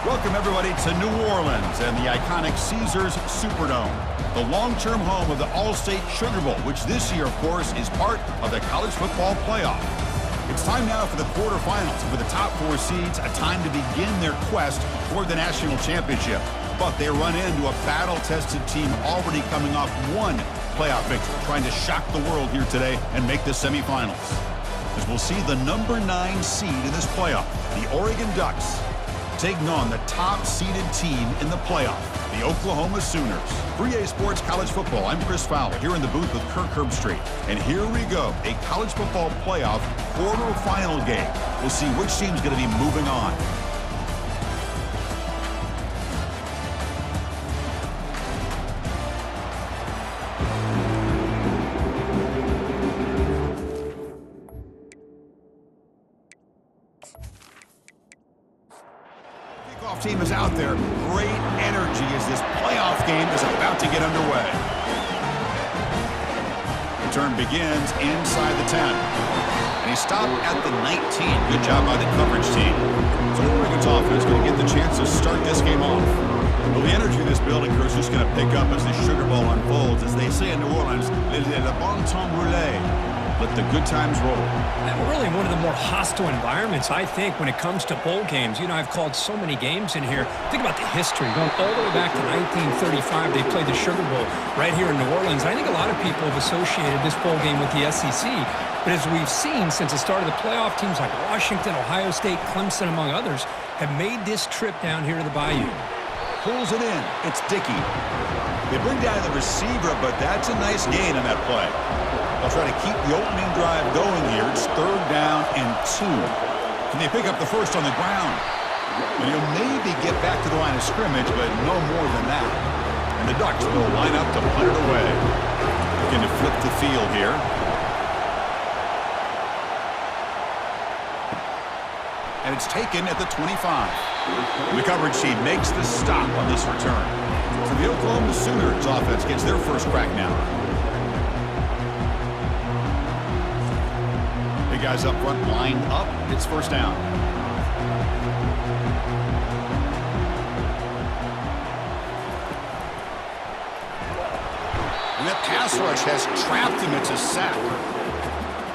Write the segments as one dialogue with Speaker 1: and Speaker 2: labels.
Speaker 1: Welcome, everybody, to New Orleans and the iconic Caesars Superdome, the long-term home of the All-State Sugar Bowl, which this year, of course, is part of the college football playoff. It's time now for the quarterfinals. For the top four seeds, a time to begin their quest toward the national championship. But they run into a battle-tested team already coming off one playoff victory, trying to shock the world here today and make the semifinals. As we'll see the number 9 seed in this playoff, the Oregon Ducks, taking on the top-seeded team in the playoff, the Oklahoma Sooners. 3A Sports College Football, I'm Chris Fowler, here in the booth with Kirk Herbstreit. And here we go, a college football playoff quarterfinal game. We'll see which team's going to be moving on. Team is out there. Great energy as this playoff game is about to get underway. The turn begins inside the 10. And he stopped at the 19. Good job by the coverage team. So Oregon's offense is going to get the chance to start this game off. Well, the energy of this building crew is just going to pick up as the Sugar Bowl unfolds. As they say in New Orleans, le bon temps roulé. Let the good times roll.
Speaker 2: Really one of the more hostile environments, I think, when it comes to bowl games. You know, I've called so many games in here. Think about the history. Going all the way back to 1935, they played the Sugar Bowl right here in New Orleans. I think a lot of people have associated this bowl game with the SEC. But as we've seen since the start of the playoff, teams like Washington, Ohio State, Clemson, among others, have made this trip down here to the Bayou.
Speaker 1: Pulls it in. It's Dickey. They bring down the receiver, but that's a nice gain on that play. They'll try to keep the opening drive going here. It's 3rd down and 2. Can they pick up the first on the ground? And he'll maybe get back to the line of scrimmage, but no more than that. And the Ducks will line up to punt it away. Looking to flip the field here. And it's taken at the 25. The coverage team makes the stop on this return. So the Oklahoma Sooners offense gets their first crack now. Guys up front, line up. It's 1st down. And that pass rush has trapped him. It's a sack.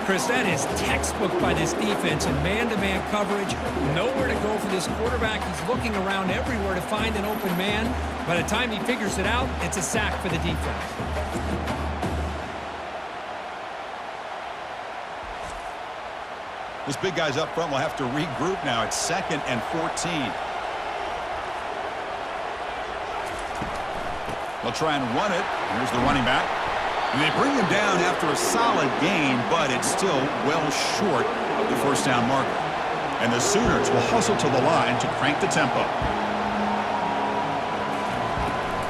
Speaker 2: Chris, that is textbook by this defense and man-to-man coverage. Nowhere to go for this quarterback. He's looking around everywhere to find an open man. By the time he figures it out, it's a sack for the defense.
Speaker 1: This big guy's up front will have to regroup now. It's 2nd and 14. They'll try and run it. Here's the running back. And they bring him down after a solid gain, but it's still well short of the 1st down marker. And the Sooners will hustle to the line to crank the tempo.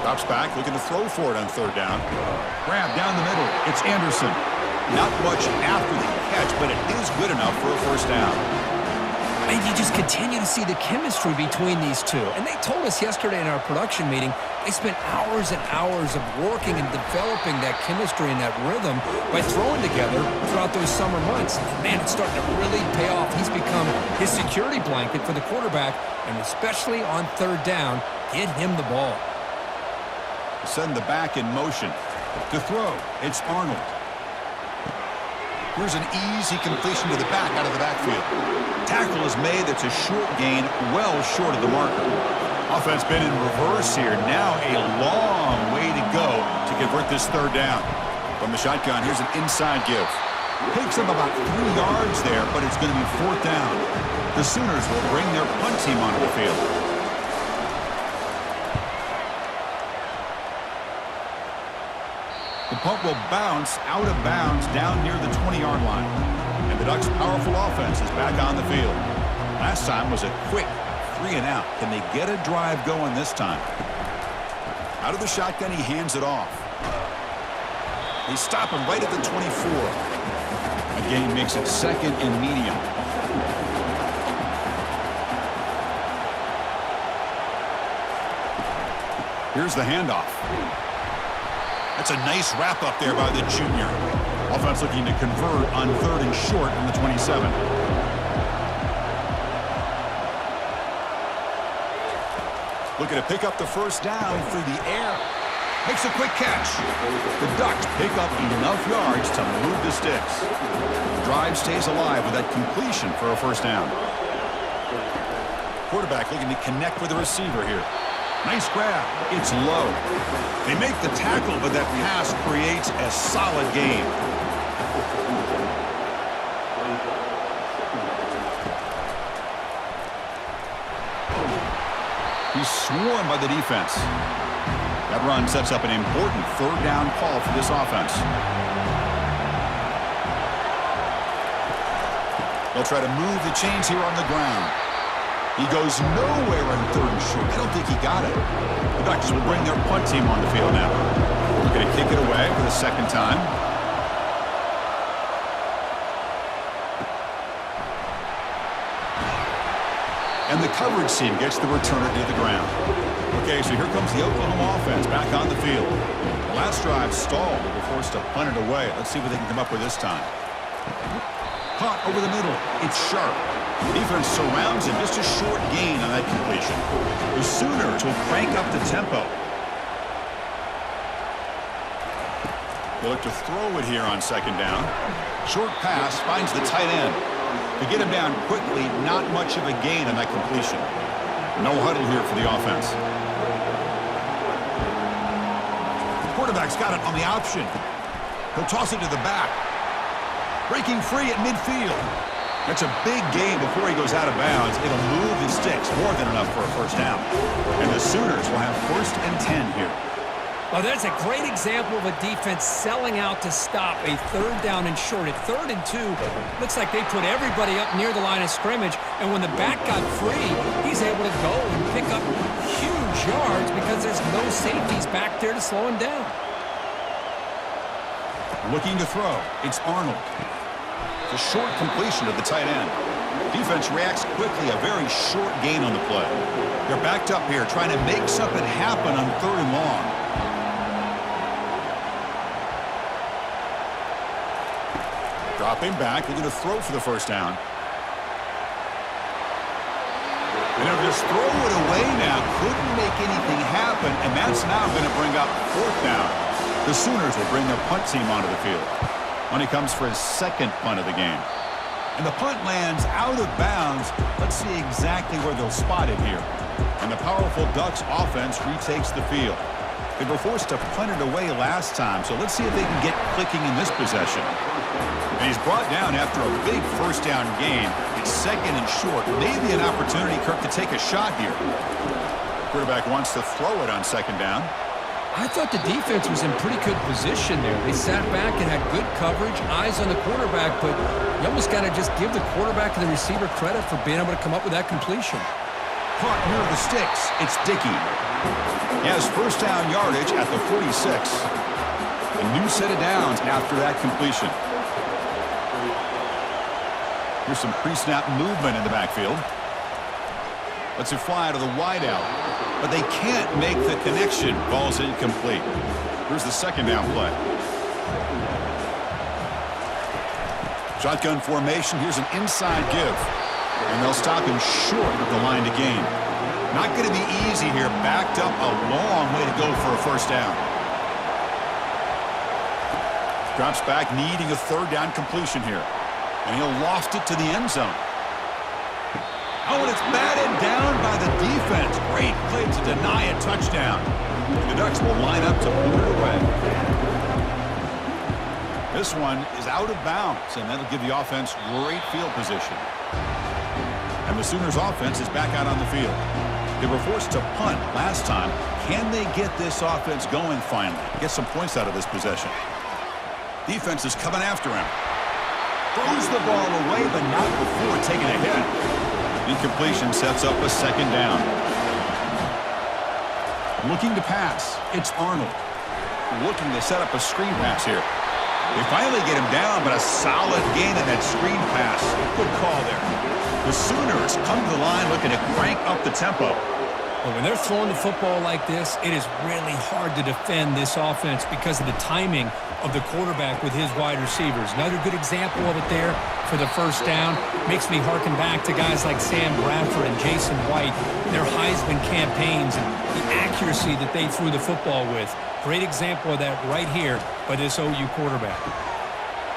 Speaker 1: Drops back, looking to throw for it on 3rd down. Grab down the middle. It's Anderson. Not much after the catch, but it is good enough for a 1st down.
Speaker 2: And you just continue to see the chemistry between these two. And they told us yesterday in our production meeting, they spent hours and hours of working and developing that chemistry and that rhythm by throwing together throughout those summer months. And man, it's starting to really pay off. He's become his security blanket for the quarterback, and especially on 3rd down, get him the ball.
Speaker 1: Send the back in motion. To throw, it's Arnold. Here's an easy completion to the back out of the backfield. Tackle is made. That's a short gain, well short of the marker. Offense been in reverse here. Now a long way to go to convert this 3rd down. From the shotgun, here's an inside give. Takes up about 3 yards there, but it's going to be 4th down. The Sooners will bring their punt team onto the field. The punt will bounce out of bounds down near the 20-yard line. And the Ducks' powerful offense is back on the field. Last time was a quick 3-and-out. Can they get a drive going this time? Out of the shotgun, he hands it off. They stop him right at the 24. Again, makes it 2nd and medium. Here's the handoff. That's a nice wrap up there by the junior. Offense looking to convert on 3rd and short on the 27. Looking to pick up the first down through the air. Makes a quick catch. The Ducks pick up enough yards to move the sticks. The drive stays alive with that completion for a first down. Quarterback looking to connect with the receiver here. Nice grab. It's low. They make the tackle, but that pass creates a solid gain. He's swarmed by the defense. That run sets up an important third down call for this offense. They'll try to move the chains here on the ground. He goes nowhere on third and short. I don't think he got it. The Ducks will bring their punt team on the field now. They're going to kick it away for the second time. And the coverage team gets the returner to the ground. Okay, so here comes the Oklahoma offense back on the field. The last drive stalled. They were forced to punt it away. Let's see what they can come up with this time. Caught over the middle. It's sharp. Defense surrounds him. Just a short gain on that completion. The Sooners will crank up the tempo. They look to throw it here on second down. Short pass finds the tight end. To get him down quickly, not much of a gain on that completion. No huddle here for the offense. Quarterback's got it on the option. He'll toss it to the back. Breaking free at midfield. That's a big gain before he goes out of bounds. It'll move the sticks more than enough for a first down. And the Sooners will have 1st and 10 here.
Speaker 2: Well, that's a great example of a defense selling out to stop a third down and short. At 3rd and 2, looks like they put everybody up near the line of scrimmage, and when the back got free, he's able to go and pick up huge yards because there's no safeties back there to slow him down.
Speaker 1: Looking to throw. It's Arnold. It's a short completion to the tight end. Defense reacts quickly, a very short gain on the play. They're backed up here trying to make something happen on 3rd and long. Dropping back, they're going to throw for the first down. And they'll just throw it away now. Couldn't make anything happen, and that's now going to bring up 4th down. The Sooners will bring their punt team onto the field. When he comes for his 2nd punt of the game. And the punt lands out of bounds. Let's see exactly where they'll spot it here. And the powerful Ducks offense retakes the field. They were forced to punt it away last time, so let's see if they can get clicking in this possession. And he's brought down after a big first down gain. It's 2nd and short. Maybe an opportunity, Kirk, to take a shot here. Quarterback wants to throw it on 2nd down.
Speaker 2: I thought the defense was in pretty good position there. They sat back and had good coverage, eyes on the quarterback, but you almost got to just give the quarterback and the receiver credit for being able to come up with that completion.
Speaker 1: Caught near the sticks. It's Dickey. He has first down yardage at the 46. A new set of downs after that completion. Here's some pre-snap movement in the backfield. Lets it fly to the wideout. But they can't make the connection. Ball's incomplete. Here's the 2nd down play. Shotgun formation. Here's an inside give. And they'll stop him short of the line to gain. Not going to be easy here. Backed up a long way to go for a first down. Drops back, needing a 3rd down completion here. And he'll loft it to the end zone. Oh, and it's batted down by the defense. Great play to deny a touchdown. The Ducks will line up to put it away. This one is out of bounds, and that'll give the offense great field position. And the Sooners offense is back out on the field. They were forced to punt last time. Can they get this offense going finally? Get some points out of this possession. Defense is coming after him. Throws the ball away, but not before taking a hit. Incompletion sets up a 2nd down. Looking to pass. It's Arnold. Looking to set up a screen pass here. They finally get him down, but a solid gain in that screen pass. Good call there. The Sooners come to the line looking to crank up the tempo.
Speaker 2: But when they're throwing the football like this, it is really hard to defend this offense because of the timing of the quarterback with his wide receivers. Another good example of it there for the first down. Makes me harken back to guys like Sam Bradford and Jason White, their Heisman campaigns and the accuracy that they threw the football with. Great example of that right here by this OU quarterback.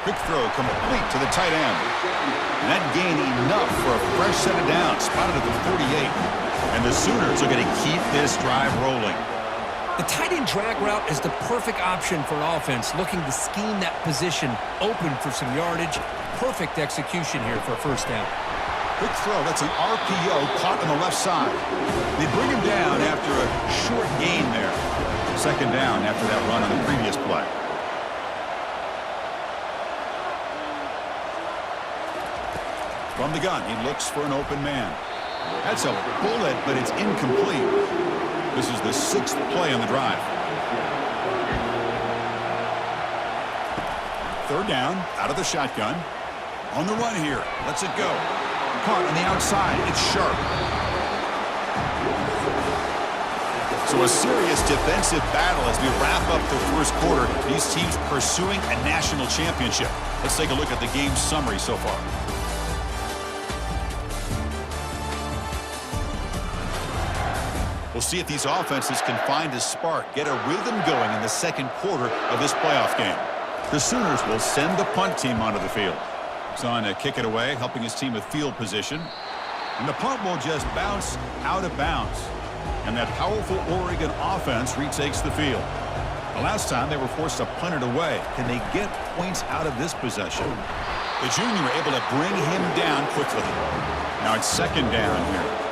Speaker 1: Quick throw complete to the tight end. And that gained enough for a fresh set of downs, spotted at the 38. And the Sooners are going to keep this drive rolling.
Speaker 2: The tight end drag route is the perfect option for an offense looking to scheme that position open for some yardage. Perfect execution here for a first down.
Speaker 1: Quick throw. That's an RPO caught on the left side. They bring him down after a short gain there. Second down after that run on the previous play. From the gun, he looks for an open man. That's a bullet, but it's incomplete. This is the 6th play on the drive. Third down, out of the shotgun. On the run here. Lets it go. Caught on the outside. It's sharp. So a serious defensive battle as we wrap up the first quarter. These teams pursuing a national championship. Let's take a look at the game summary so far. We'll see if these offenses can find a spark, get a rhythm going in the second quarter of this playoff game. The Sooners will send the punt team onto the field. Son to kick it away, helping his team with field position. And the punt will just bounce out of bounds. And that powerful Oregon offense retakes the field. The last time they were forced to punt it away. Can they get points out of this possession? The junior able to bring him down quickly. Now it's second down here.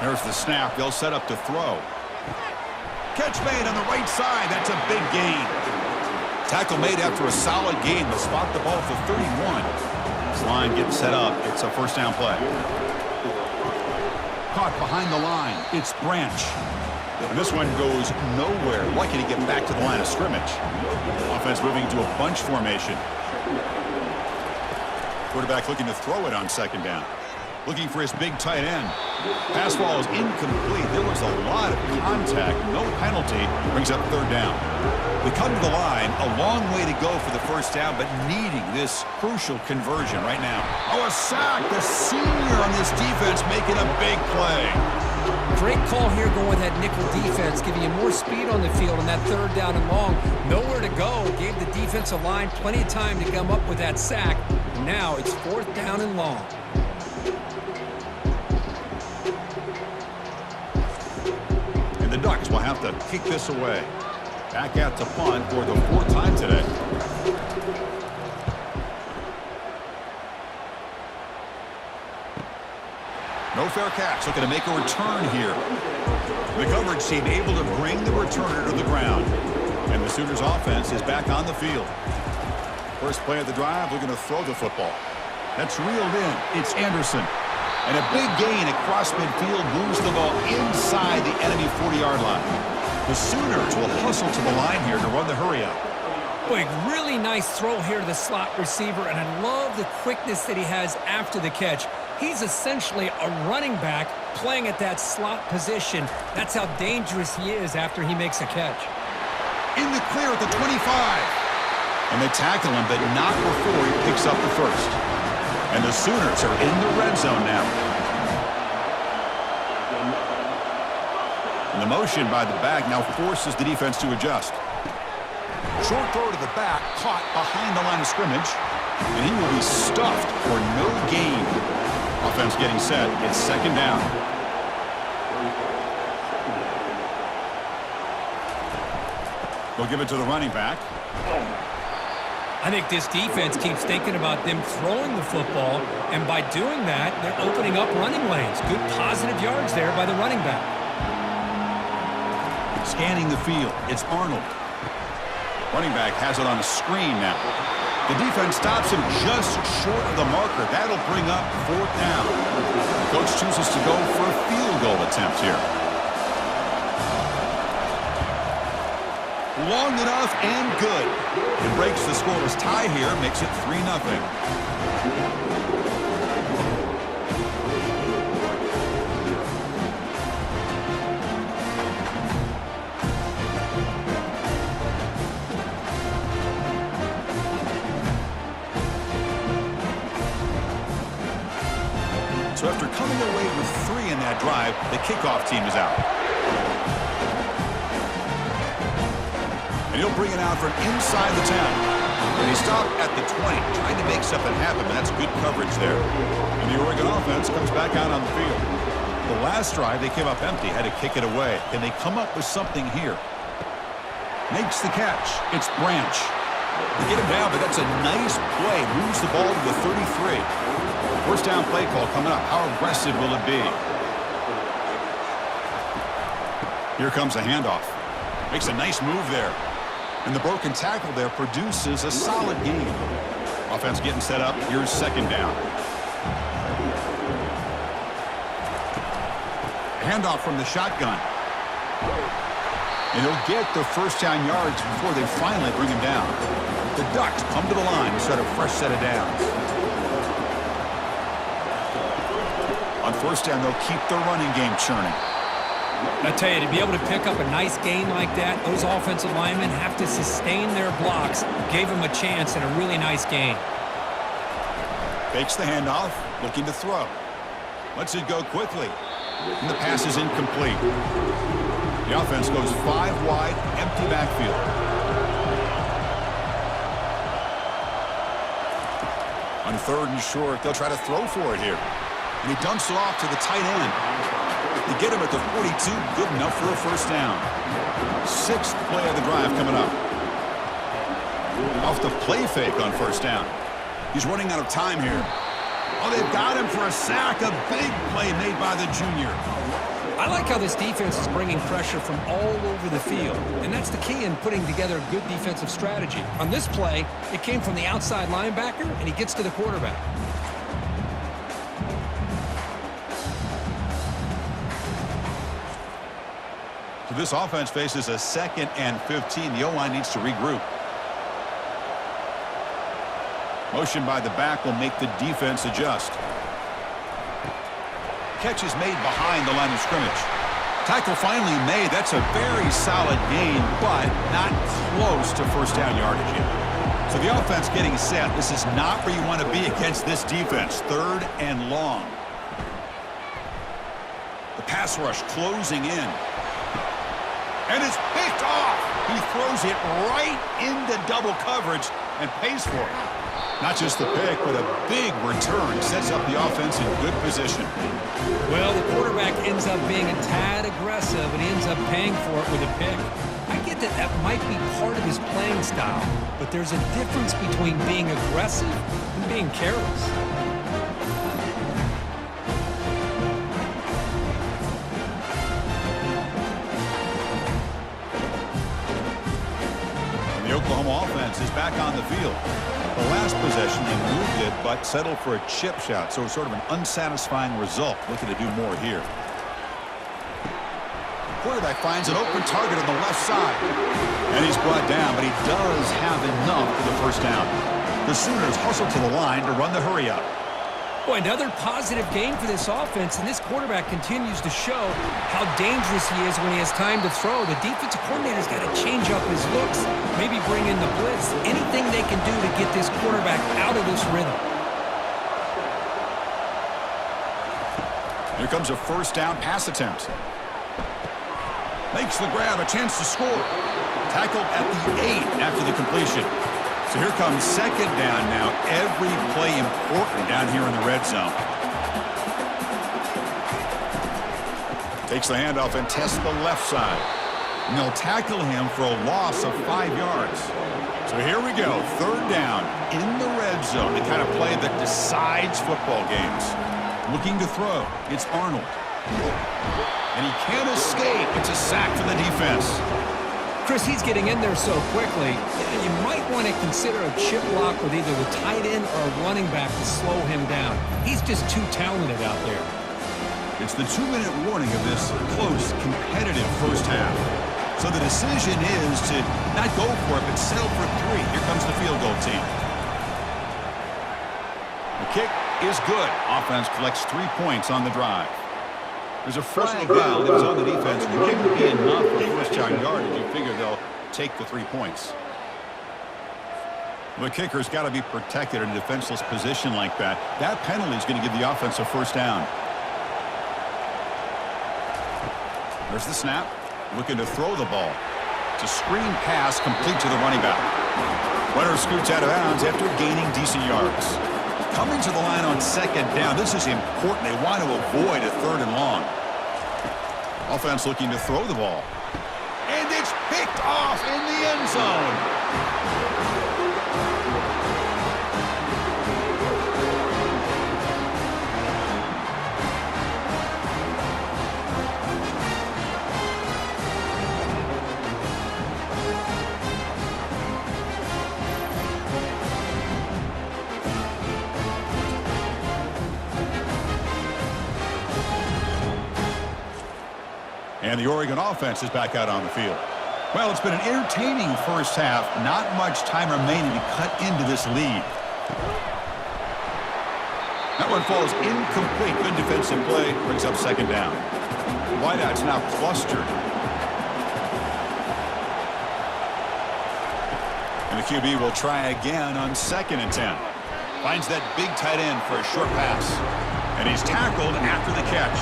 Speaker 1: There's the snap. They'll set up to throw. Catch made on the right side. That's a big gain. Tackle made after a solid gain. They'll spot the ball for 31. This line getting set up. It's a first down play. Caught behind the line. It's Branch. And this one goes nowhere. Lucky to get back to the line of scrimmage. Offense moving to a bunch formation. Quarterback looking to throw it on second down. Looking for his big tight end. Pass ball is incomplete. There was a lot of contact. No penalty. Brings up third down. We come to the line. A long way to go for the first down, but needing this crucial conversion right now. Oh, a sack. The senior on this defense making a big play.
Speaker 2: Great call here going with that nickel defense, giving you more speed on the field on that third down and long. Nowhere to go. Gave the defensive line plenty of time to come up with that sack. Now it's fourth down and long.
Speaker 1: The Ducks will have to kick this away. Back out to punt for the 4th time today. No fair catch. Looking to make a return here. The coverage team able to bring the returner to the ground. And the Sooners offense is back on the field. First play of the drive, looking to throw the football. That's reeled in. It's Anderson. And a big gain across midfield moves the ball inside the enemy 40-yard line. The Sooners will hustle to the line here to run the hurry-up.
Speaker 2: Boy, really nice throw here to the slot receiver, and I love the quickness that he has after the catch. He's essentially a running back playing at that slot position. That's how dangerous he is after he makes a catch.
Speaker 1: In the clear at the 25. And they tackle him, but not before he picks up the first. And the Sooners are in the red zone now. And the motion by the back now forces the defense to adjust. Short throw to the back, caught behind the line of scrimmage. And he will be stuffed for no gain. Offense getting set. It's second down. They'll give it to the running back.
Speaker 2: I think this defense keeps thinking about them throwing the football, and by doing that, they're opening up running lanes. Good positive yards there by the running back.
Speaker 1: Scanning the field, it's Arnold. Running back has it on a screen now. The defense stops him just short of the marker. That'll bring up fourth down. The coach chooses to go for a field goal attempt here. long enough and good. It breaks the scoreless tie here, makes it 3-0. So after coming away with 3 in that drive, the kickoff team is out. And he'll bring it out from inside the 10. And he stopped at the 20, trying to make something happen, but that's good coverage there. And the Oregon offense comes back out on the field. The last drive, they came up empty, had to kick it away. Can they come up with something here? Makes the catch. It's Branch. They get him down, but that's a nice play. Moves the ball to the 33. First down play call coming up. How aggressive will it be? Here comes a handoff. Makes a nice move there. And the broken tackle there produces a solid gain. Offense getting set up. Here's second down. Handoff from the shotgun. And he'll get the first down yards before they finally bring him down. The Ducks come to the line to start a fresh set of downs. On first down, they'll keep their running game churning.
Speaker 2: I tell you, to be able to pick up a nice gain like that, those offensive linemen have to sustain their blocks. Gave them a chance and a really nice gain.
Speaker 1: Fakes the handoff, looking to throw. Lets it go quickly. And the pass is incomplete. The offense goes 5 wide, empty backfield. On third and short, they'll try to throw for it here. And he dumps it off to the tight end. They get him at the 42, good enough for a first down. 6th play of the drive coming up. Off the play fake on first down. He's running out of time here. Oh, they've got him for a sack. A big play made by the junior.
Speaker 2: I like how this defense is bringing pressure from all over the field, and that's the key in putting together a good defensive strategy. On this play, it came from the outside linebacker, and he gets to the quarterback.
Speaker 1: So this offense faces a 2nd and 15. The O-line needs to regroup. Motion by the back will make the defense adjust. Catch is made behind the line of scrimmage. Tackle finally made. That's a very solid gain, but not close to first down yardage yet. So the offense getting set. This is not where you want to be against this defense. 3rd and long. The pass rush closing in. And it's picked off. He throws it right into double coverage and pays for it. Not just the pick, but a big return. Sets up the offense in good position.
Speaker 2: Well, the quarterback ends up being a tad aggressive, and he ends up paying for it with a pick. I get that that might be part of his playing style, but there's a difference between being aggressive and being careless.
Speaker 1: And the Oklahoma offense is back on the field. The last possession, they moved it, but settled for a chip shot, so it's sort of an unsatisfying result. Looking to do more here. The quarterback finds an open target on the left side. And he's brought down, but he does have enough for the first down. The Sooners hustle to the line to run the hurry-up.
Speaker 2: Boy, another positive game for this offense, and this quarterback continues to show how dangerous he is when he has time to throw. The defensive coordinator's got to change up his looks, maybe bring in the blitz, anything they can do to get this quarterback out of this rhythm.
Speaker 1: Here comes a first down pass attempt. Makes the grab, a chance to score. Tackled at the 8 after the completion. So here comes second down now. Every play important down here in the red zone. Takes the handoff and tests the left side. And they'll tackle him for a loss of 5 yards. So here we go. 3rd down in the red zone. The kind of play that decides football games. Looking to throw. It's Arnold. And he can't escape. It's a sack for the defense.
Speaker 2: Chris, he's getting in there so quickly. You might want to consider a chip block with either the tight end or a running back to slow him down. He's just too talented out there.
Speaker 1: It's the 2-minute warning of this close, competitive first half. So the decision is to not go for it, but settle for 3. Here comes the field goal team. The kick is good. Offense collects 3 points on the drive. There's a flag down that was on the defense. Wouldn't be enough for first-down yardage. You figure they'll take the 3 points. The kicker's got to be protected in a defenseless position like that. That penalty is going to give the offense a first down. There's the snap. Looking to throw the ball. It's a screen pass complete to the running back. Runner scoots out of bounds after gaining decent yards. Coming to the line on second down. This is important. They want to avoid a 3rd and long. Offense looking to throw the ball. And it's picked off in the end zone. And the Oregon offense is back out on the field. Well, it's been an entertaining first half. Not much time remaining to cut into this lead. That one falls incomplete. Good defensive play. Brings up second down. Wideout's now clustered. And the QB will try again on 2nd and 10. Finds that big tight end for a short pass. And he's tackled after the catch.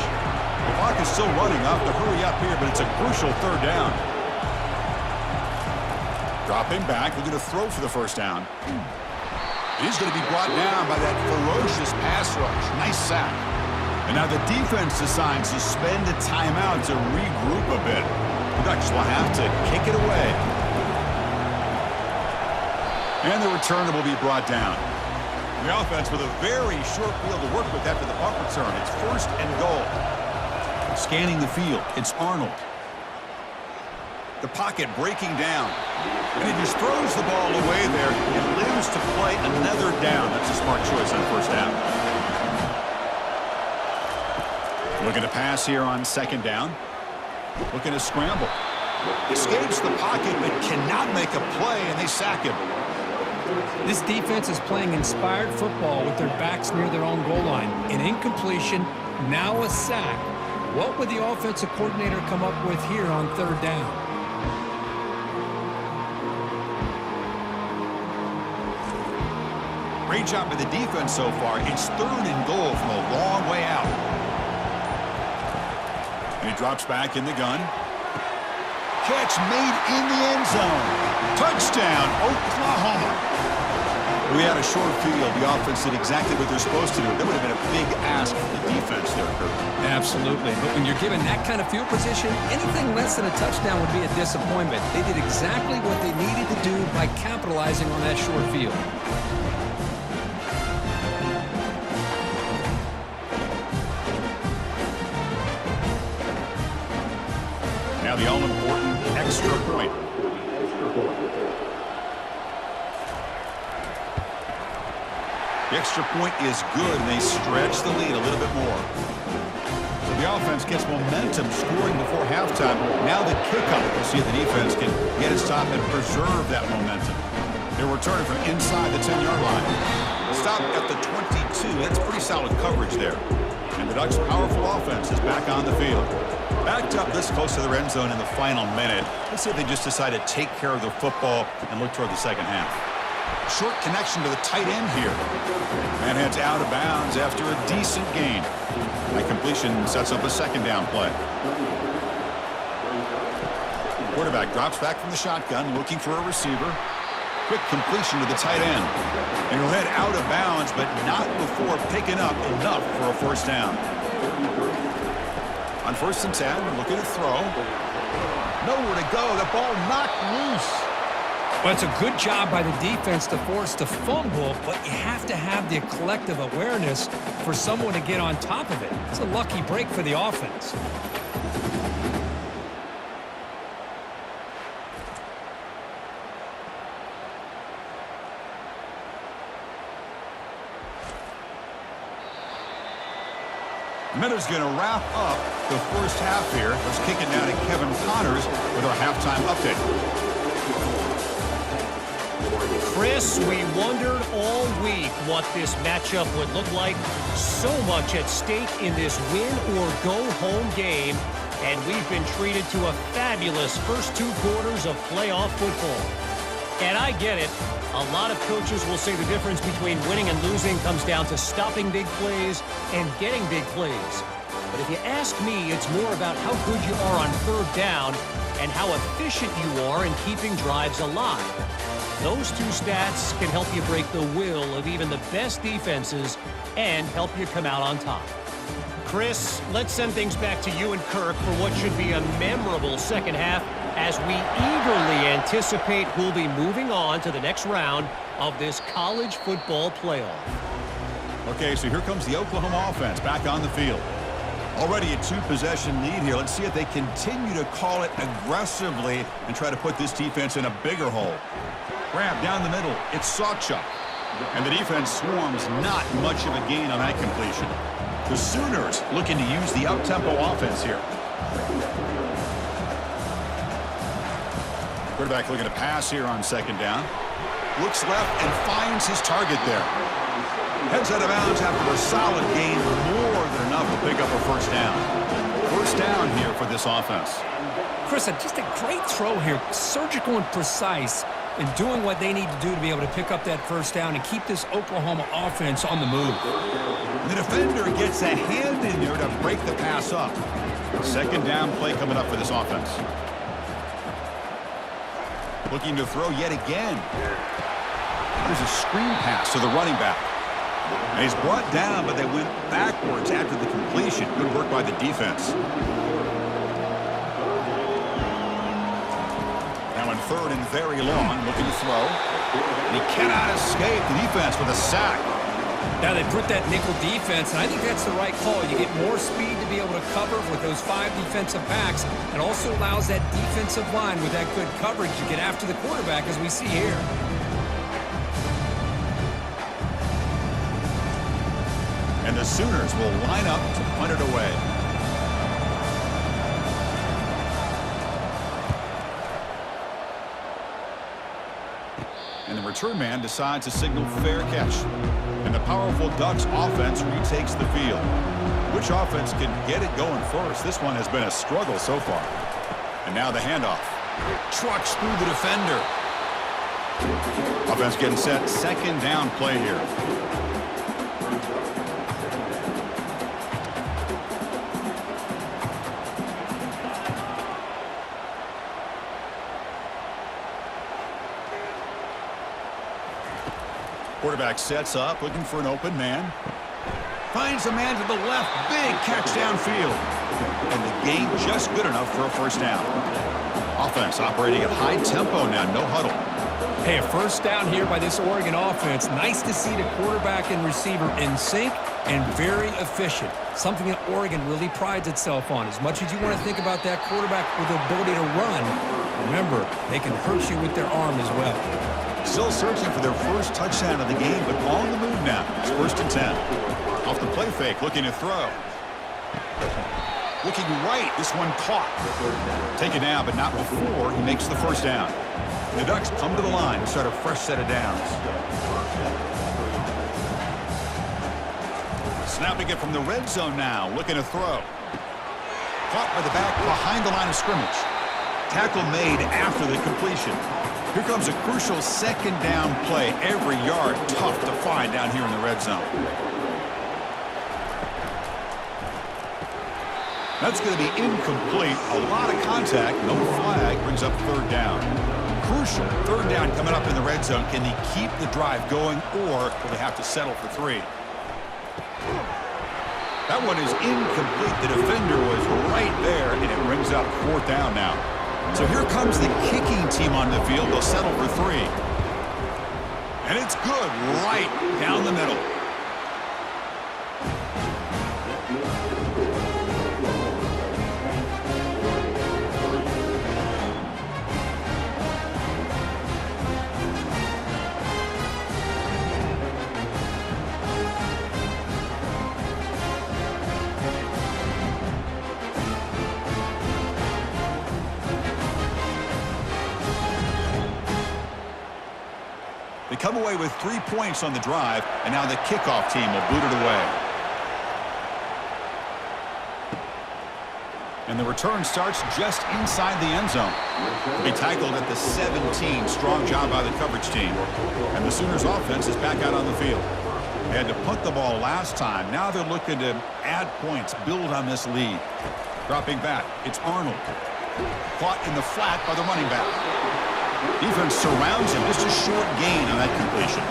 Speaker 1: The clock is still running. Off to hurry up here, but it's a crucial 3rd down. Dropping back, looking to throw for the first down. He's going to be brought down by that ferocious pass rush. Nice sack. And now the defense decides to spend a timeout to regroup a bit. The Ducks will have to kick it away. And the returner will be brought down. The offense with a very short field to work with after the punt return. It's 1st and goal. Scanning the field, it's Arnold. The pocket breaking down. And he just throws the ball away there and lives to play another down. That's a smart choice on 1st down. Looking to pass here on 2nd down. Looking to scramble. Escapes the pocket but cannot make a play, and they sack him.
Speaker 2: This defense is playing inspired football with their backs near their own goal line. An incompletion, now a sack. What would the offensive coordinator come up with here on 3rd down?
Speaker 1: Great job by the defense so far. It's 3rd and goal from a long way out. And he drops back in the gun. Catch made in the end zone. Touchdown, Oklahoma. We had a short field. The offense did exactly what they're supposed to do. That would have been a big ask for the defense there, Kurt.
Speaker 2: Absolutely. But when you're given that kind of field position, anything less than a touchdown would be a disappointment. They did exactly what they needed to do by capitalizing on that short field.
Speaker 1: Now the all-important extra point. The extra point is good, and they stretch the lead a little bit more. So the offense gets momentum scoring before halftime. Now the kickoff. We'll see if the defense can get a stop and preserve that momentum. They're returning from inside the 10-yard line. Stop at the 22. That's pretty solid coverage there. And the Ducks' powerful offense is back on the field. Backed up this close to the end zone in the final minute. Let's see if they just decide to take care of the football and look toward the second half. Short connection to the tight end here. And heads out of bounds after a decent gain. That completion sets up a 2nd down play. Quarterback drops back from the shotgun, looking for a receiver. Quick completion to the tight end. And he'll head out of bounds, but not before picking up enough for a 1st down. On 1st and 10, looking to throw. Nowhere to go. The ball knocked loose.
Speaker 2: Well, it's a good job by the defense to force the fumble, but you have to have the collective awareness for someone to get on top of it. It's a lucky break for the offense.
Speaker 1: Minuta's going to wrap up the first half here. Let's kick it now to Kevin Connors with our halftime update.
Speaker 3: Chris, we wondered all week what this matchup would look like. So much at stake in this win-or-go-home game, and we've been treated to a fabulous first 2 quarters of playoff football. And I get it. A lot of coaches will say the difference between winning and losing comes down to stopping big plays and getting big plays. But if you ask me, it's more about how good you are on third down and how efficient you are in keeping drives alive. Those 2 stats can help you break the will of even the best defenses and help you come out on top. Chris, let's send things back to you and Kirk for what should be a memorable second half as we eagerly anticipate who'll be moving on to the next round of this college football playoff.
Speaker 1: Okay, so here comes the Oklahoma offense back on the field. Already a 2-possession lead here. Let's see if they continue to call it aggressively and try to put this defense in a bigger hole. Grab down the middle. It's Sawchuk. And the defense swarms, not much of a gain on that completion. The Sooners looking to use the up-tempo offense here. Quarterback looking to pass here on second down. Looks left and finds his target there. Heads out of bounds after a solid gain, more than enough to pick up a first down. First down here for this offense.
Speaker 2: Chris, just a great throw here. Surgical and precise in doing what they need to do to be able to pick up that first down and keep this Oklahoma offense on the move.
Speaker 1: The defender gets a hand in there to break the pass up. Second down play coming up for this offense. Looking to throw yet again. There's a screen pass to the running back. And he's brought down, but they went backwards after the completion. Good work by the defense. Now in third and very long, looking to throw. And he cannot escape the defense with a sack.
Speaker 2: Now they put that nickel defense, and I think that's the right call. You get more speed to be able to cover with those 5 defensive backs. It also allows that defensive line with that good coverage to get after the quarterback, as we see here.
Speaker 1: And the Sooners will line up to punt it away. And the return man decides to signal fair catch. And the powerful Ducks offense retakes the field. Which offense can get it going first? This one has been a struggle so far. And now the handoff. Trucks through the defender. Offense getting set. Second down play here. Quarterback sets up, looking for an open man. Finds a man to the left. Big catch downfield. And the gain just good enough for a first down. Offense operating at high tempo now, no huddle.
Speaker 2: Hey, a first down here by this Oregon offense. Nice to see the quarterback and receiver in sync and very efficient. Something that Oregon really prides itself on. As much as you want to think about that quarterback with the ability to run, remember, they can hurt you with their arm as well.
Speaker 1: Still searching for their first touchdown of the game, but on the move now. It's first and 10. Off the play fake, looking to throw. Looking right, this one caught. Taken down, but not before he makes the first down. The Ducks come to the line to start a fresh set of downs. Snapping it from the red zone now, looking to throw. Caught by the back behind the line of scrimmage. Tackle made after the completion. Here comes a crucial second down play. Every yard tough to find down here in the red zone. That's going to be incomplete. A lot of contact. No flag. Brings up third down. Crucial third down coming up in the red zone. Can they keep the drive going, or will they have to settle for 3? That one is incomplete. The defender was right there, and it brings up fourth down now. So here comes the kicking team on the field. They'll settle for 3. And it's good right down the middle. come away with 3 points on the drive, and now the kickoff team will boot it away. And the return starts just inside the end zone. To be tackled at the 17. Strong job by the coverage team. And the Sooners offense is back out on the field. They had to punt the ball last time. Now they're looking to add points, build on this lead. Dropping back, it's Arnold. Caught in the flat by the running back. Defense surrounds him. Just a short gain on that completion.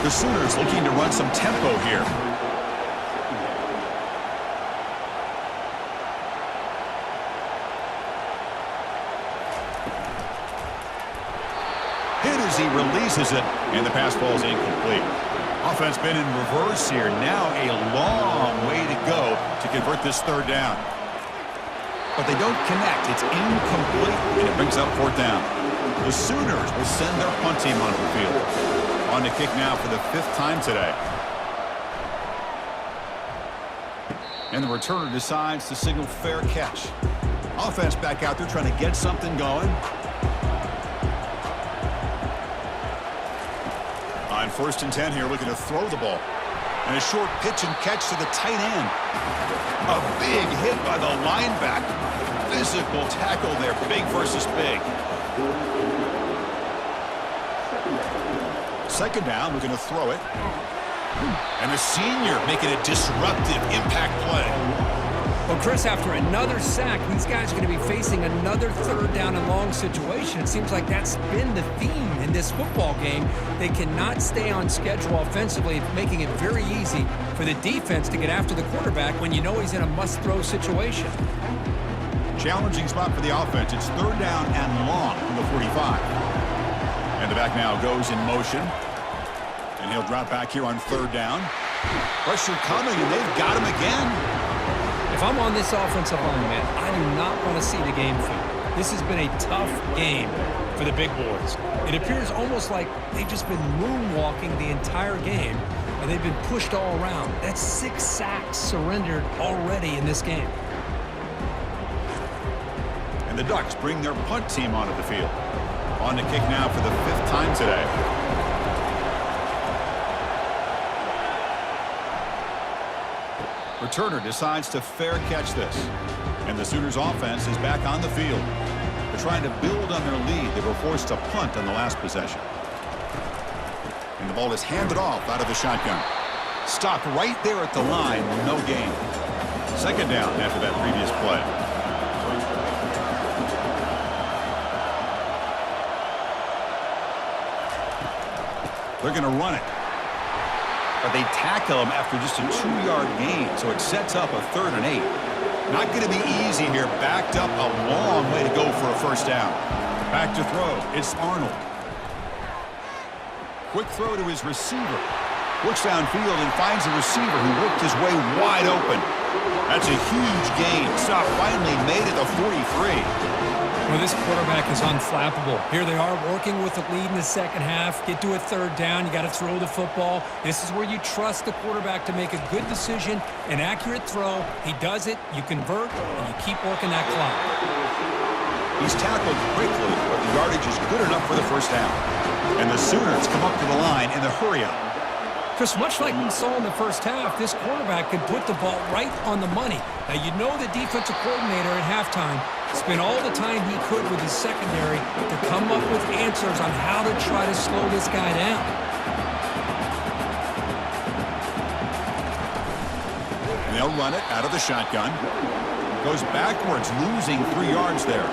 Speaker 1: The Sooners looking to run some tempo here. Hit as he releases it, and the pass ball is incomplete. Offense been in reverse here. Now a long way to go to convert this third down. But they don't connect. It's incomplete, and it brings up fourth down. The Sooners will send their punt team onto the field. On to kick now for the 5th time today. And the returner decides to signal fair catch. Offense back out there trying to get something going. On 1st and 10 here, looking to throw the ball. And a short pitch and catch to the tight end. A big hit by the linebacker. Physical tackle there, big versus big. 2nd down, looking to throw it. And the senior making a disruptive impact play.
Speaker 2: Well, Chris, after another sack, these guys are going to be facing another 3rd down and long situation. It seems like that's been the theme in this football game. They cannot stay on schedule offensively, making it very easy for the defense to get after the quarterback when you know he's in a must-throw situation.
Speaker 1: Challenging spot for the offense. It's 3rd down and long from the 45. And the back now goes in motion. And he'll drop back here on 3rd down. Pressure coming, and they've got him again.
Speaker 2: If I'm on this offensive line, man, I do not want to see the game film. This has been a tough game for the big boys. It appears almost like they've just been moonwalking the entire game, and they've been pushed all around. That's 6 sacks surrendered already in this game.
Speaker 1: And the Ducks bring their punt team onto the field. On to kick now for the 5th time today. Returner decides to fair catch this. And the Sooners offense is back on the field. They're trying to build on their lead. They were forced to punt on the last possession. And the ball is handed off out of the shotgun. Stopped right there at the line, no gain. 2nd down after that previous play. They're going to run it. But they tackle him after just a 2-yard gain, so it sets up a 3rd and 8. Not going to be easy here. Backed up a long way to go for a 1st down. Back to throw. It's Arnold. Quick throw to his receiver. Looks downfield and finds a receiver who worked his way wide open. That's a huge gain. Stop finally made it to 43.
Speaker 2: Well, this quarterback is unflappable. Here they are working with the lead in the 2nd half. Get to a 3rd down. You got to throw the football. This is where you trust the quarterback to make a good decision, an accurate throw. He does it, you convert, and you keep working that clock.
Speaker 1: He's tackled quickly, but the yardage is good enough for the 1st down. And the Sooners come up to the line in the hurry-up.
Speaker 2: Chris, much like we saw in the 1st half, this quarterback can put the ball right on the money. Now, you know the defensive coordinator at halftime spent all the time he could with his secondary to come up with answers on how to try to slow this guy down.
Speaker 1: And they'll run it out of the shotgun. Goes backwards, losing 3 yards there.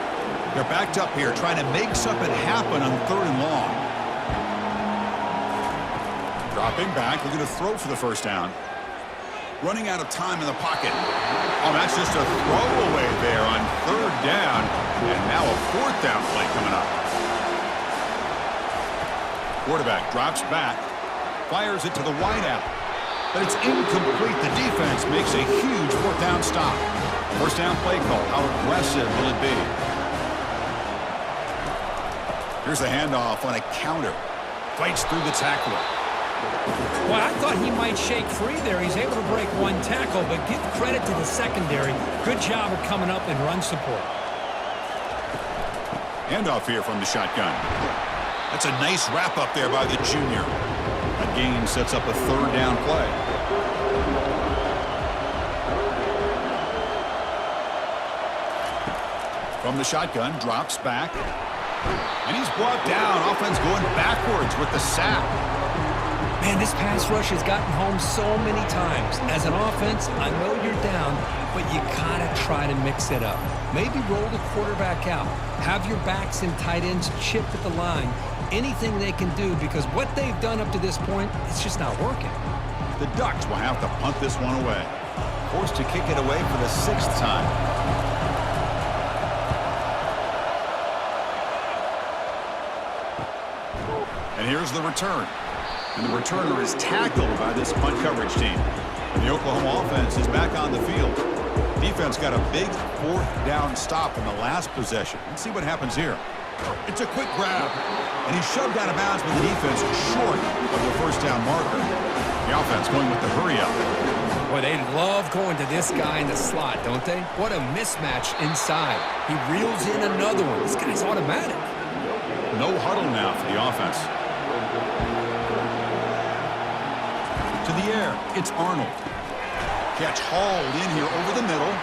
Speaker 1: They're backed up here, trying to make something happen on 3rd and long. Dropping back, looking to throw for the 1st down. Running out of time in the pocket. Oh, that's just a throwaway there on 3rd down. And now a 4th down play coming up. Quarterback drops back. Fires it to the wideout. But it's incomplete. The defense makes a huge 4th down stop. 1st down play call. How aggressive will it be? Here's the handoff on a counter. Fights through the tackler.
Speaker 2: Well, I thought he might shake free there. He's able to break 1 tackle, but give credit to the secondary. Good job of coming up and run support.
Speaker 1: Handoff here from the shotgun. That's a nice wrap up there by the junior. That gain sets up a third down play. From the shotgun, drops back. And he's brought down. Offense going backwards with the sack.
Speaker 2: Man, this pass rush has gotten home so many times. As an offense, I know you're down, but you gotta try to mix it up. Maybe roll the quarterback out. Have your backs and tight ends chip at the line. Anything they can do, because what they've done up to this point, it's just not working.
Speaker 1: The Ducks will have to punt this one away. Forced to kick it away for the 6th time. And here's the return. And the returner is tackled by this punt coverage team. And the Oklahoma offense is back on the field. Defense got a big 4th down stop in the last possession. Let's see what happens here. It's a quick grab. And he's shoved out of bounds by the defense short of the 1st down marker. The offense going with the hurry up.
Speaker 2: Boy, they love going to this guy in the slot, don't they? What a mismatch inside. He reels in another one. This guy's automatic.
Speaker 1: No huddle now for the offense. To the air, it's Arnold. Catch hauled in here over the middle.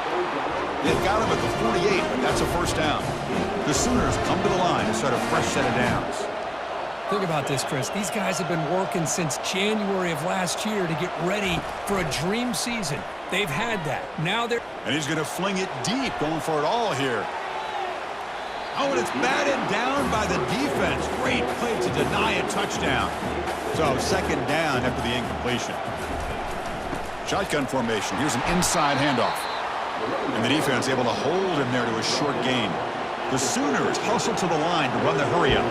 Speaker 1: They've got him at the 48, but that's a 1st down. The Sooners come to the line and start a fresh set of downs.
Speaker 2: Think about this, Chris. These guys have been working since January of last year to get ready for a dream season. They've had that. Now they're...
Speaker 1: And he's going to fling it deep, going for it all here. Oh, and it's batted down by the defense. Great play to deny a touchdown. So 2nd down after the incompletion. Shotgun formation. Here's an inside handoff. And the defense able to hold him there to a short gain. The Sooners hustle to the line to run the hurry up.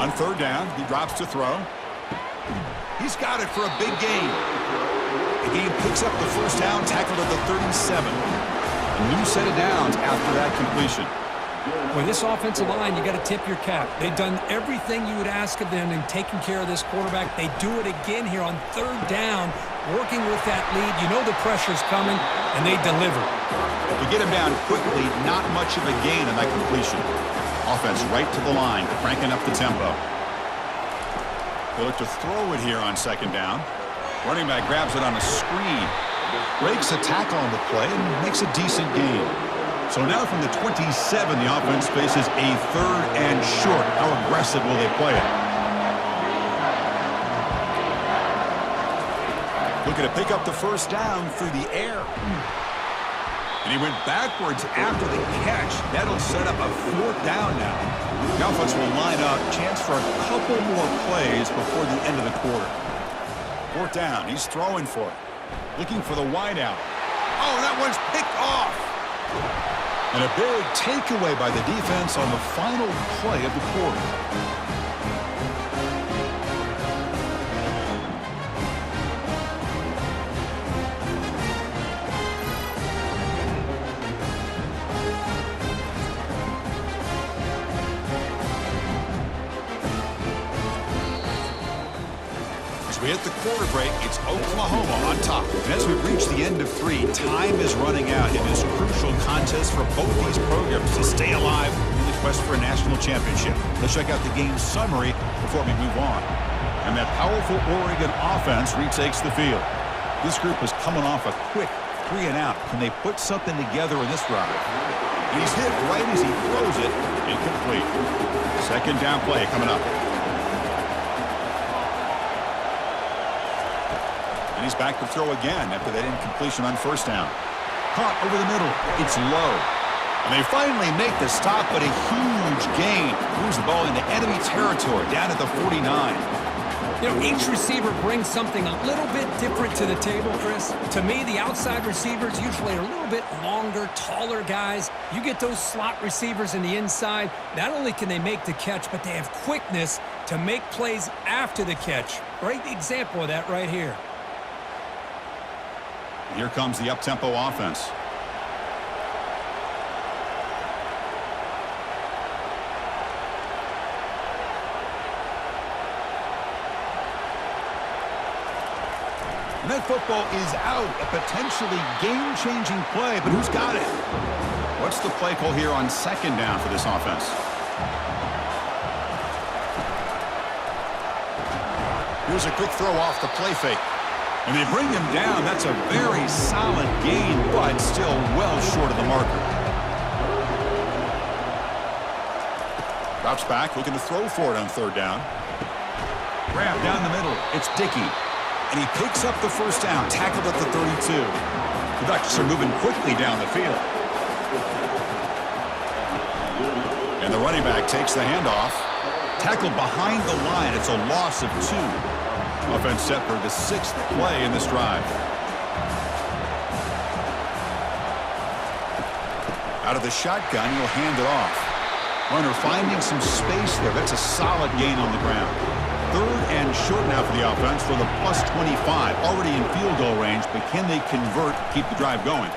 Speaker 1: On 3rd down, he drops to throw. He's got it for a big gain. The game picks up the 1st down, tackled at the 37. A new set of downs after that completion.
Speaker 2: With this offensive line, you got to tip your cap. They've done everything you would ask of them in taking care of this quarterback. They do it again here on 3rd down, working with that lead. You know the pressure's coming, and they deliver.
Speaker 1: To get him down quickly, not much of a gain on that completion. Offense right to the line, cranking up the tempo. They look to throw it here on 2nd down. Running back grabs it on a screen. Breaks a tackle on the play and makes a decent gain. So now from the 27, the offense faces a 3rd and short. How aggressive will they play it? Looking to pick up the 1st down through the air. And he went backwards after the catch. That'll set up a 4th down now. The offense will line up. Chance for a couple more plays before the end of the quarter. 4th down. He's throwing for it. Looking for the wideout. Oh, that one's picked off. And a big takeaway by the defense on the final play of the quarter. We hit the quarter break. It's Oklahoma on top. And as we reach the end of 3, time is running out in this crucial contest for both these programs to stay alive in the quest for a national championship. Let's check out the game summary before we move on. And that powerful Oregon offense retakes the field. This group is coming off a quick 3 and out. Can they put something together in this drive? He's hit right as he throws it. Incomplete. 2nd down play coming up. And he's back to throw again after that incompletion on 1st down. Caught over the middle. It's low. And they finally make the stop, but a huge gain. Moves the ball into enemy territory down at the 49.
Speaker 2: You know, each receiver brings something a little bit different to the table, Chris. To me, the outside receivers usually are a little bit longer, taller guys. You get those slot receivers in the inside, not only can they make the catch, but they have quickness to make plays after the catch. Great example of that right here.
Speaker 1: Here comes the up-tempo offense. And that football is out. A potentially game-changing play, but who's got it? What's the play call here on 2nd down for this offense? Here's a quick throw off the play fake. And they bring him down. That's a very solid gain, but still well short of the marker. Drops back, looking to throw for it on third down. Grab down the middle. It's Dickey. And he picks up the first down, tackled at the 32. The Ducks are moving quickly down the field. And the running back takes the handoff. Tackled behind the line. It's a loss of 2. Offense set for the 6th play in this drive. Out of the shotgun, he'll hand it off. Runner finding some space there. That's a solid gain on the ground. Third and short now for the offense for the +25. Already in field goal range, but can they convert, keep the drive going?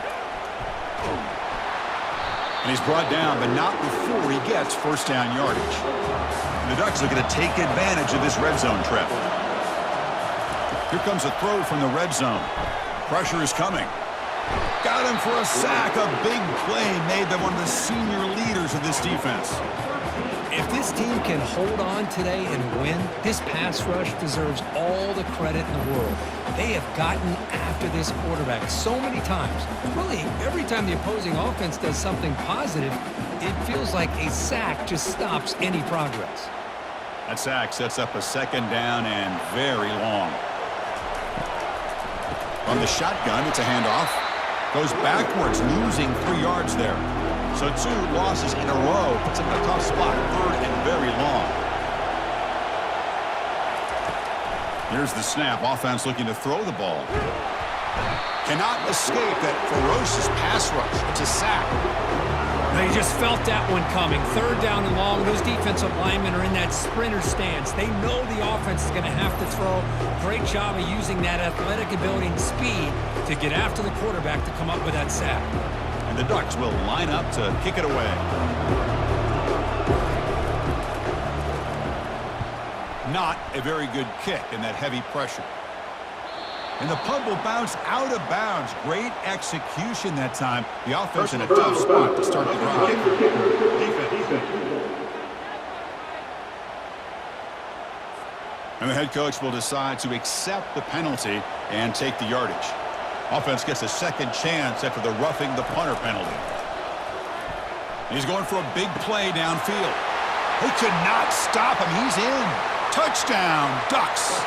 Speaker 1: And he's brought down, but not before he gets first down yardage. And the Ducks are going to take advantage of this red zone trap. Here comes a throw from the red zone. Pressure is coming. Got him for a sack. A big play made by one of the senior leaders of this defense.
Speaker 2: If this team can hold on today and win, this pass rush deserves all the credit in the world. They have gotten after this quarterback so many times. Really, every time the opposing offense does something positive, it feels like a sack just stops any progress.
Speaker 1: That sack sets up a second down and very long. On the shotgun, it's a handoff. Goes backwards, losing 3 yards there. So 2 losses in a row. Puts him in a tough spot. Third and very long. Here's the snap. Offense looking to throw the ball. Cannot escape that ferocious pass rush. It's a sack.
Speaker 2: They just felt that one coming. Third down and long. Those defensive linemen are in that sprinter stance. They know the offense is going to have to throw. Great job of using that athletic ability and speed to get after the quarterback to come up with that sack.
Speaker 1: And the Ducks will line up to kick it away. Not a very good kick in that heavy pressure. And the punt will bounce out of bounds. Great execution that time. The offense in a tough spot to start the drive. And the head coach will decide to accept the penalty and take the yardage. Offense gets a second chance after the roughing the punter penalty. He's going for a big play downfield. They could not stop him. He's in. Touchdown, Ducks.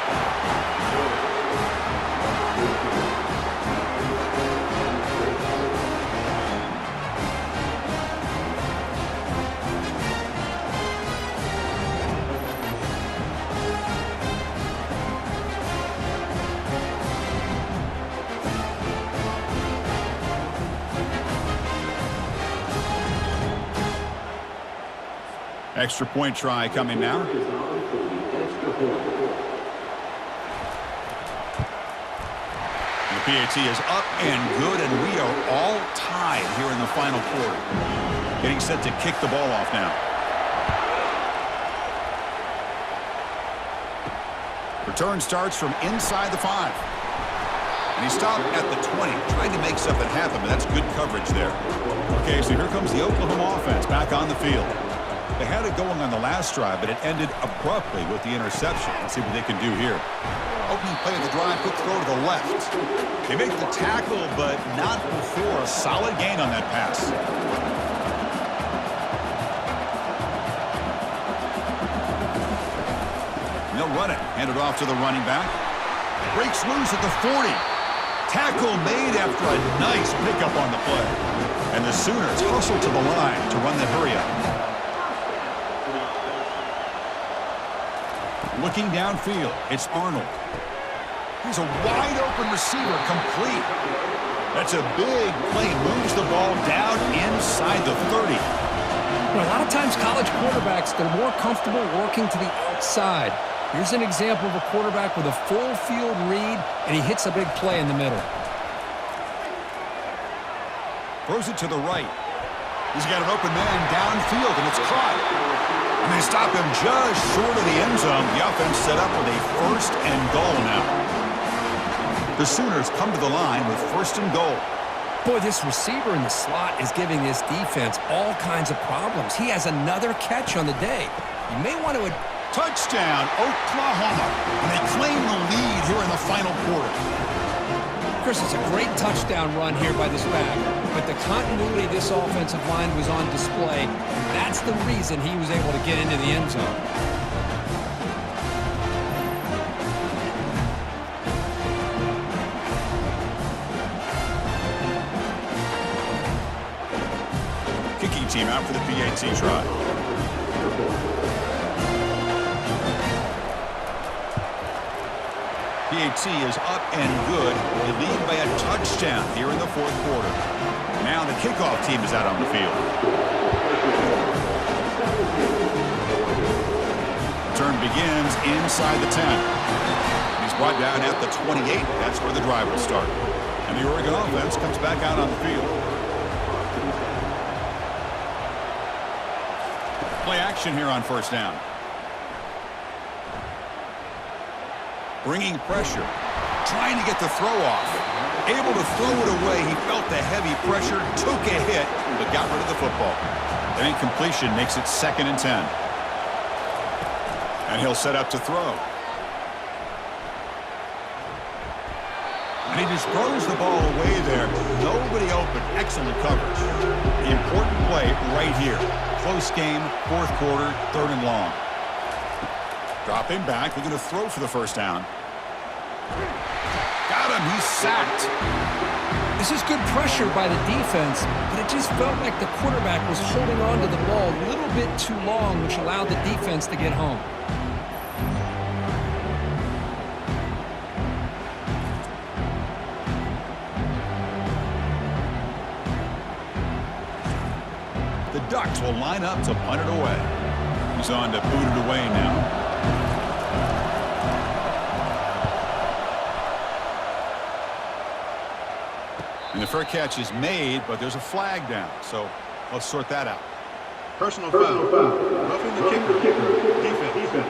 Speaker 1: Extra point try coming now. The PAT is up and good, and we are all tied here in the final quarter. Getting set to kick the ball off now. Return starts from inside the 5. And he stopped at the 20, trying to make something happen, but that's good coverage there. Okay, so here comes the Oklahoma offense back on the field. They had it going on the last drive, but it ended abruptly with the interception. Let's see what they can do here. Opening play of the drive, quick throw to the left. They make the tackle, but not before a solid gain on that pass. They'll run it. Hand it off to the running back. Breaks loose at the 40. Tackle made after a nice pickup on the play. And the Sooners hustle to the line to run the hurry-up. Looking downfield, it's Arnold. He's a wide-open receiver, complete. That's a big play. Moves the ball down inside the 30.
Speaker 2: A lot of times college quarterbacks, they're more comfortable working to the outside. Here's an example of a quarterback with a full field read, and he hits a big play in the middle.
Speaker 1: Throws it to the right. He's got an open man downfield, and it's caught. And they stop him just short of the end zone. The offense set up with a first and goal now. The Sooners come to the line with first and goal.
Speaker 2: Boy, this receiver in the slot is giving this defense all kinds of problems. He has another catch on the day. You may want to
Speaker 1: Touchdown, Oklahoma. And they claim the lead here in the final quarter.
Speaker 2: Chris, it's a great touchdown run here by this back, but the continuity of this offensive line was on display. That's the reason he was able to get into the end zone.
Speaker 1: Kicking team out for the PAT try. PAT is up and good. They lead by a touchdown here in the fourth quarter. Now the kickoff team is out on the field. Turn begins inside the 10. He's brought down at the 28. That's where the drive will start. And the Oregon offense comes back out on the field. Play action here on first down. Bringing pressure, trying to get the throw off. Able to throw it away. He felt the heavy pressure, took a hit, but got rid of the football. An incompletion makes it 2nd and 10. And he'll set up to throw. And he just throws the ball away there. Nobody open. Excellent coverage. The important play right here. Close game, fourth quarter, 3rd and long. Dropping back, they're going to throw for the first down. Got him, he's sacked.
Speaker 2: This is good pressure by the defense, but it just felt like the quarterback was holding on to the ball a little bit too long, which allowed the defense to get home.
Speaker 1: The Ducks will line up to punt it away. He's on to boot it away now. And the fair catch is made, but there's a flag down. So let's sort that out. Personal foul. Roughing the kicker. Defense.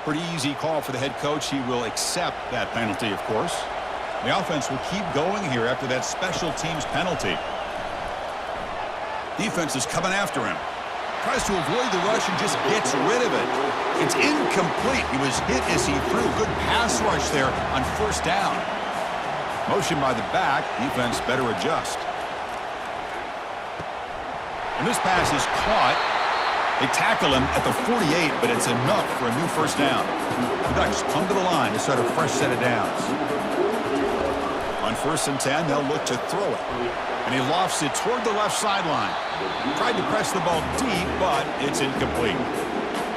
Speaker 1: Pretty easy call for the head coach. He will accept that penalty, of course. The offense will keep going here after that special teams penalty. Defense is coming after him. Tries to avoid the rush and just gets rid of it. It's incomplete. He was hit as he threw. Good pass rush there on first down. Motion by the back. Defense better adjust. And this pass is caught. They tackle him at the 48, but it's enough for a new first down. The Ducks come to the line to start a fresh set of downs. On 1st and 10, they'll look to throw it. And he lofts it toward the left sideline. Tried to press the ball deep, but it's incomplete.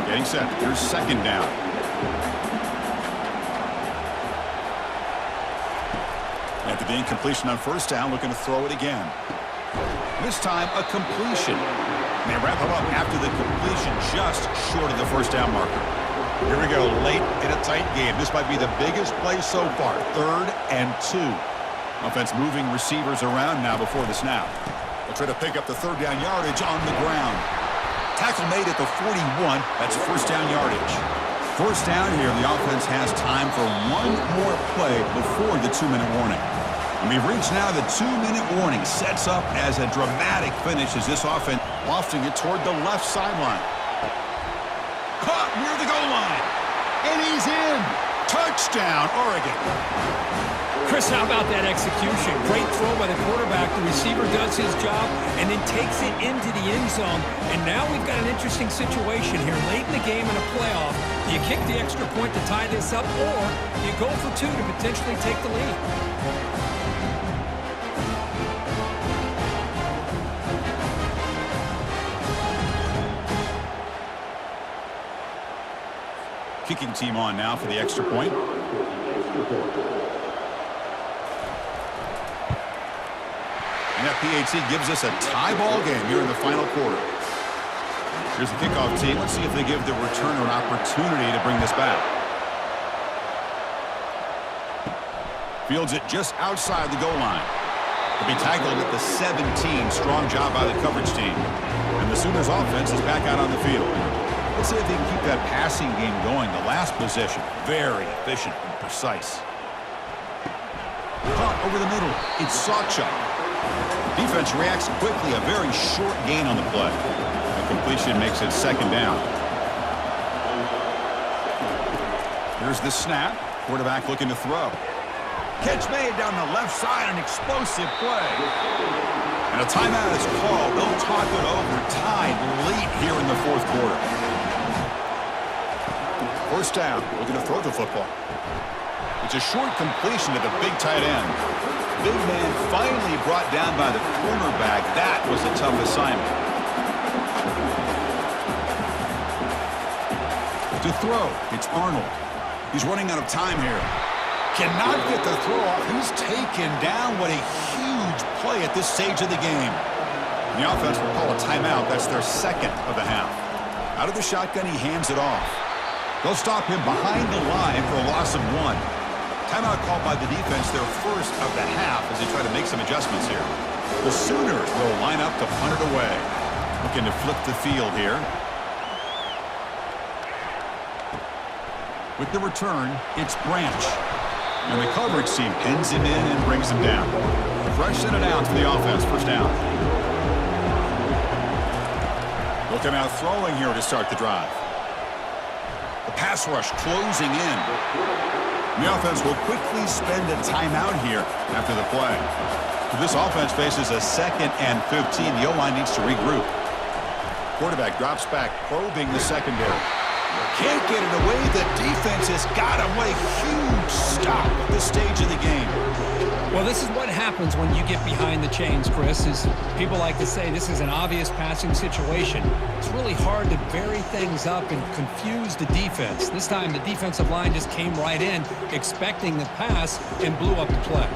Speaker 1: Getting set. Here's 2nd down. After the incompletion on first down, looking to throw it again. This time, a completion. And they wrap him up after the completion, just short of the first down marker. Here we go, late in a tight game. This might be the biggest play so far. 3rd and 2. Offense moving receivers around now before the snap. They'll try to pick up the 3rd down yardage on the ground. Tackle made at the 41. That's first down yardage. First down here, the offense has time for one more play before the 2-minute warning. And we've reached now the 2-minute warning. Sets up as a dramatic finish as this offense lofting it toward the left sideline. Caught near the goal line. And he's in. Touchdown, Oregon.
Speaker 2: Chris, how about that execution? Great throw by the quarterback. The receiver does his job and then takes it into the end zone. And now we've got an interesting situation here. Late in the game in a playoff, do you kick the extra point to tie this up, or you go for 2 to potentially take the lead?
Speaker 1: Kicking team on now for the extra point. And that PAT gives us a tie ball game here in the final quarter. Here's the kickoff team. Let's see if they give the returner an opportunity to bring this back. Fields it just outside the goal line. To be tackled at the 17. Strong job by the coverage team. And the Sooners offense is back out on the field. Let's see if they can keep that passing game going. The last possession, very efficient and precise. Caught over the middle. It's Sawchuk. Defense reacts quickly. A very short gain on the play. completion makes it second down. Here's the snap. Quarterback looking to throw. Catch made down the left side, an explosive play. And a timeout is called. They'll talk it over, tied late here in the fourth quarter. First down, looking to throw the football. It's a short completion to the big tight end. Big man finally brought down by the cornerback. That was a tough assignment. To throw, it's Arnold. He's running out of time here. Cannot get the throw off. He's taken down. What a huge play at this stage of the game. And the offense will call a timeout. That's their second of the half. Out of the shotgun, he hands it off. They'll stop him behind the line for a loss of 1. Timeout called by the defense, their first of the half as they try to make some adjustments here. The Sooners will line up to punt it away. Looking to flip the field here. With the return, it's Branch. And the coverage team pins him in and brings him down. Fresh set it down for the offense, first down. They'll come out throwing here to start the drive. The pass rush closing in. The offense will quickly spend a timeout here after the play. This offense faces a 2nd and 15. The O-line needs to regroup. Quarterback drops back, probing the secondary. Can't get it away. The defense has got him. What a huge stop at this stage of the game.
Speaker 2: Well, this is what happens when you get behind the chains, Chris, is people like to say this is an obvious passing situation. It's really hard to vary things up and confuse the defense. This time the defensive line just came right in expecting the pass and blew up the play.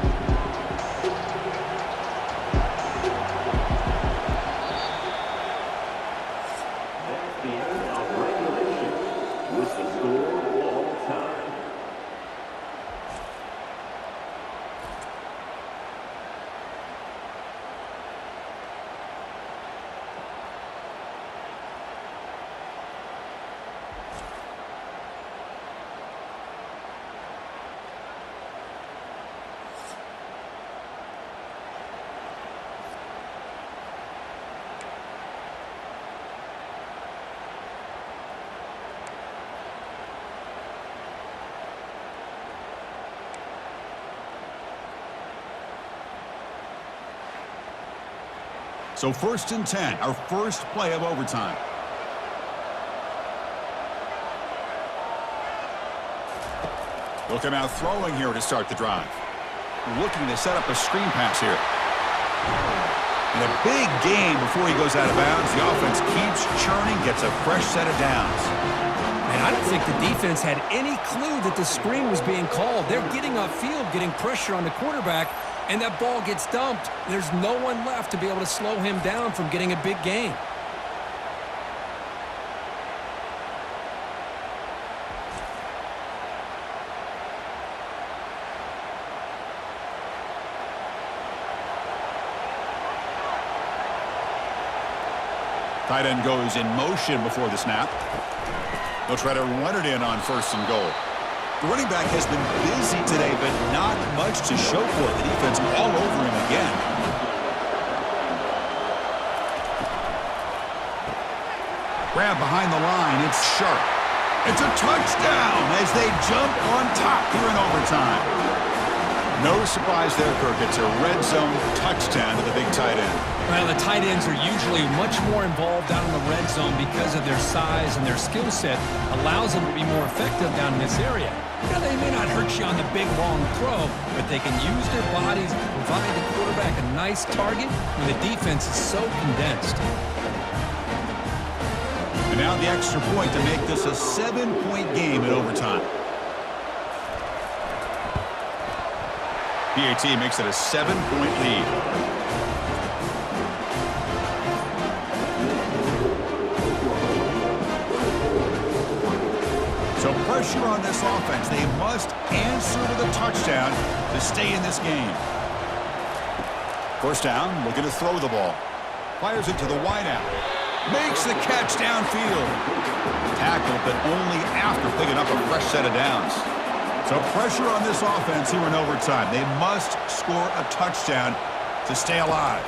Speaker 1: So 1st and 10, our first play of overtime. They'll come out throwing here to start the drive. Looking to set up a screen pass here. And a big gain before he goes out of bounds. The offense keeps churning, gets a fresh set of downs.
Speaker 2: And I don't think the defense had any clue that the screen was being called. They're getting upfield, getting pressure on the quarterback, and that ball gets dumped. There's no one left to be able to slow him down from getting a big gain.
Speaker 1: Tight end goes in motion before the snap. They'll try to run it in on 1st and goal. The running back has been busy today, but not much to show for it. The defense all over him again. Grab behind the line. It's Sharp. It's a touchdown as they jump on top here in overtime. No surprise there, Kirk. It's a red zone touchdown to the big tight end.
Speaker 2: Well, the tight ends are usually much more involved down in the red zone because of their size and their skill set allows them to be more effective down in this area. You know, they may not hurt you on the big, long throw, but they can use their bodies to provide the quarterback a nice target when the defense is so condensed.
Speaker 1: And now the extra point to make this a 7-point game in overtime. PAT makes it a 7-point lead. So pressure on this offense. They must answer to the touchdown to stay in this game. First down, looking to throw the ball. Fires it to the wideout. Makes the catch downfield. Tackled, but only after picking up a fresh set of downs. So pressure on this offense here in overtime. They must score a touchdown to stay alive.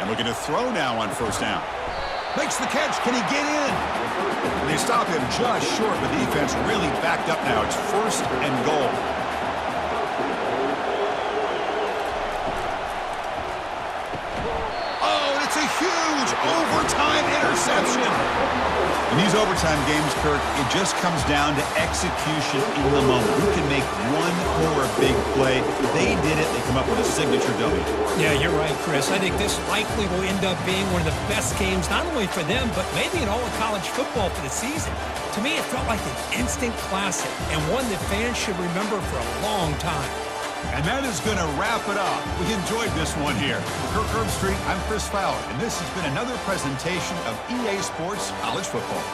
Speaker 1: And looking to throw now on 1st down. Makes the catch. Can he get in? They stop him just short. The defense really backed up now. It's 1st and goal. Oh, and it's a huge overtime interception. In these overtime games, Kirk, it just comes down to execution in the moment. Who can make one more big play? They did it. They come up with a signature W.
Speaker 2: Yeah, you're right, Chris. I think this likely will end up being one of the best games, not only for them, but maybe in all of college football for the season. To me, it felt like an instant classic and one that fans should remember for a long time.
Speaker 1: And that is going to wrap it up. We enjoyed this one here. For Kirk Herbstreit, I'm Chris Fowler, and this has been another presentation of EA Sports College Football.